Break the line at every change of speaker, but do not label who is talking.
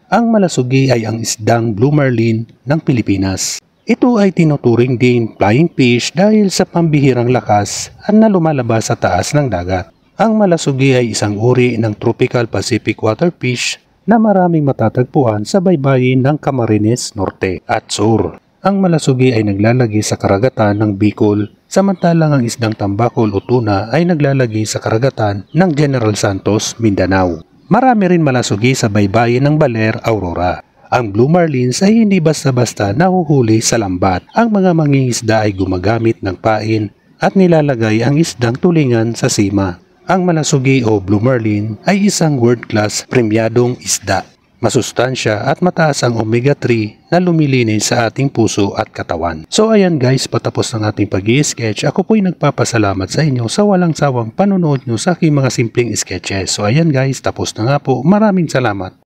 Ang malasugi ay ang isdang blue marlin ng Pilipinas. Ito ay tinuturing din flying fish dahil sa pambihirang lakas na lumalabas sa taas ng dagat. Ang malasugi ay isang uri ng tropical Pacific water fish na maraming matatagpuan sa baybayin ng Camarines Norte at Sur. Ang malasugi ay naglalagi sa karagatan ng Bicol, samantalang ang isdang tambakol o tuna ay naglalagi sa karagatan ng General Santos, Mindanao. Marami rin malasugi sa baybayin ng Baler, Aurora. Ang blue marlins ay hindi basta-basta nahuhuli sa lambat. Ang mga mangingisda ay gumagamit ng pain at nilalagay ang isdang tulingan sa sima. Ang malasugi o blue marlin ay isang world-class premyadong isda. Masustansya at mataas ang omega-3 na lumilinis sa ating puso at katawan. So ayan guys, patapos ng ating pag-i-sketch. Ako po'y nagpapasalamat sa inyo sa walang sawang panonood nyo sa aking mga simpleng sketches. So ayan guys, tapos na nga po. Maraming salamat.